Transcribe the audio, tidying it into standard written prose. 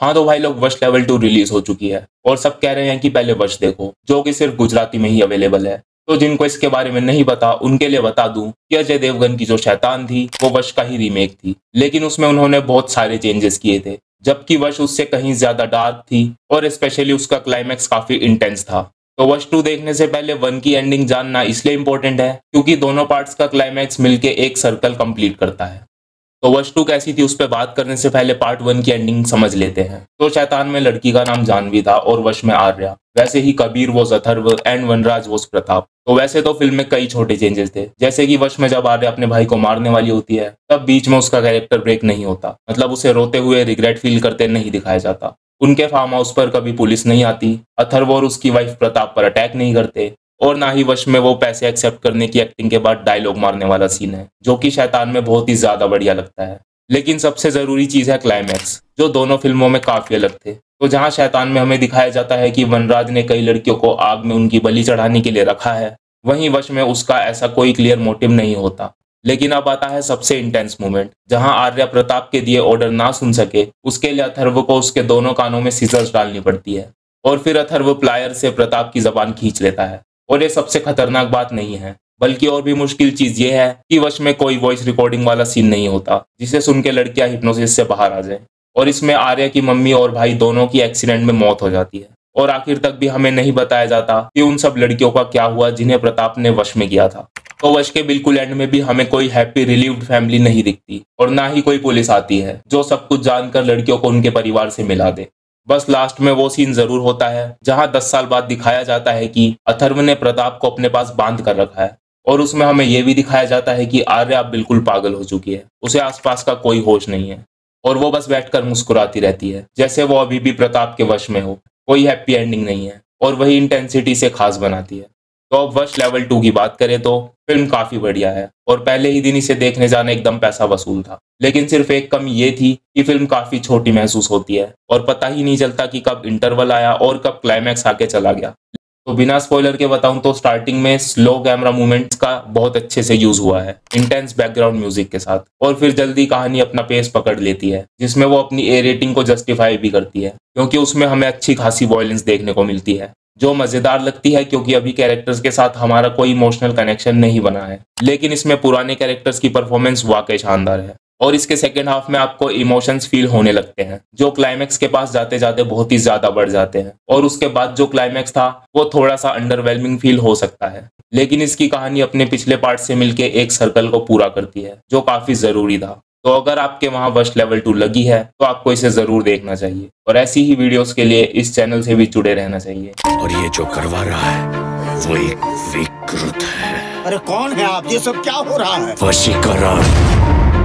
हाँ तो भाई लोग वश लेवल 2 रिलीज हो चुकी है और सब कह रहे हैं कि पहले वश देखो, जो कि सिर्फ गुजराती में ही अवेलेबल है। तो जिनको इसके बारे में नहीं पता उनके लिए बता दूं कि अजय देवगन की जो शैतान थी वो वश का ही रीमेक थी, लेकिन उसमें उन्होंने बहुत सारे चेंजेस किए थे, जबकि वश उससे कहीं ज्यादा डार्क थी और स्पेशली उसका क्लाइमैक्स काफी इंटेंस था। तो वश 2 देखने से पहले 1 की एंडिंग जानना इसलिए इंपॉर्टेंट है क्योंकि दोनों पार्ट्स का क्लाइमैक्स मिलके एक सर्कल कंप्लीट करता है। तो वश 2 कैसी थी उस पर बात करने से पहले पार्ट 1 की एंडिंग समझ लेते हैं। तो शैतान में लड़की का नाम जानवी था और वश में आर्या। वैसे ही Kabir was Atharva and Vanraj was Pratap. तो वैसे तो फिल्म में कई छोटे चेंजेस थे, जैसे कि वश में जब आर्या अपने भाई को मारने वाली होती है तब बीच में उसका कैरेक्टर ब्रेक नहीं होता, मतलब उसे रोते हुए रिग्रेट फील करते नहीं दिखाया जाता। उनके फार्म हाउस पर कभी पुलिस नहीं आती, अथर्व और उसकी वाइफ प्रताप पर अटैक नहीं करते, और ना ही वश में वो पैसे एक्सेप्ट करने की एक्टिंग के बाद डायलॉग मारने वाला सीन है, जो कि शैतान में बहुत ही ज्यादा बढ़िया लगता है। लेकिन सबसे जरूरी चीज है क्लाइमैक्स, जो दोनों फिल्मों में काफी अलग थे। तो जहां शैतान में हमें दिखाया जाता है कि वनराज ने कई लड़कियों को आग में उनकी बलि चढ़ाने के लिए रखा है, वहीं वश में उसका ऐसा कोई क्लियर मोटिव नहीं होता। लेकिन अब आता है सबसे इंटेंस मोमेंट, जहां आर्या प्रताप के दिए ऑर्डर ना सुन सके, उसके लिए अथर्व को उसके दोनों कानों में सीजर्स डालनी पड़ती है और फिर अथर्व प्लायर से प्रताप की जबान खींच लेता है। और ये सबसे खतरनाक बात नहीं है, बल्कि और भी मुश्किल चीज ये है कि वश में कोई वॉइस रिकॉर्डिंग वाला सीन नहीं होता जिसे सुन के लड़कियां हिप्नोसिस से बाहर आ जाए। और इसमें आर्या की मम्मी और भाई दोनों की एक्सीडेंट में मौत हो जाती है और आखिर तक भी हमें नहीं बताया जाता कि उन सब लड़कियों का क्या हुआ जिन्हें प्रताप ने वश में किया था। तो वश के बिल्कुल एंड में भी हमें कोई हैप्पी रिलीव्ड फैमिली नहीं दिखती और ना ही कोई पुलिस आती है जो सब कुछ जानकर लड़कियों को उनके परिवार से मिला दे। बस लास्ट में वो सीन जरूर होता है जहां 10 साल बाद दिखाया जाता है कि अथर्व ने प्रताप को अपने पास बांध कर रखा है, और उसमें हमें यह भी दिखाया जाता है कि आर्या अब बिल्कुल पागल हो चुकी है, उसे आसपास का कोई होश नहीं है और वो बस बैठकर मुस्कुराती रहती है जैसे वो अभी भी प्रताप के वश में हो। कोई हैप्पी एंडिंग नहीं है और वही इंटेंसिटी से खास बनाती है। तो अब वश लेवल 2 की बात करें तो फिल्म काफी बढ़िया है और पहले ही दिन इसे देखने जाना एकदम पैसा वसूल था। लेकिन सिर्फ एक कमी ये थी कि फिल्म काफी छोटी महसूस होती है और पता ही नहीं चलता कि कब इंटरवल आया और कब क्लाइमैक्स आके चला गया। तो बिना स्पॉइलर के बताऊं तो स्टार्टिंग में स्लो कैमरा मूवमेंट्स का बहुत अच्छे से यूज हुआ है इंटेंस बैकग्राउंड म्यूजिक के साथ, और फिर जल्दी कहानी अपना पेस पकड़ लेती है जिसमें वो अपनी ए रेटिंग को जस्टिफाई भी करती है, क्योंकि उसमें हमें अच्छी खासी वॉयलेंस देखने को मिलती है जो मजेदार लगती है, क्योंकि अभी कैरेक्टर्स के साथ हमारा कोई इमोशनल कनेक्शन नहीं बना है। लेकिन इसमें पुराने कैरेक्टर्स की परफॉर्मेंस वाकई शानदार है और इसके सेकेंड हाफ में आपको इमोशंस फील होने लगते हैं जो क्लाइमैक्स के पास जाते जाते बहुत ही ज्यादा बढ़ जाते हैं, और उसके बाद जो क्लाइमैक्स था वो थोड़ा सा अंडरवेलमिंग फील हो सकता है। लेकिन इसकी कहानी अपने पिछले पार्ट से मिलके एक सर्कल को पूरा करती है जो काफी जरूरी था। तो अगर आपके वहां वश लेवल 2 लगी है तो आपको इसे जरूर देखना चाहिए और ऐसी ही वीडियोस के लिए इस चैनल से भी जुड़े रहना चाहिए। और ये जो करवा रहा है वो एक विकृत है। अरे कौन है आप? ये सब क्या हो रहा है? वशीकरण।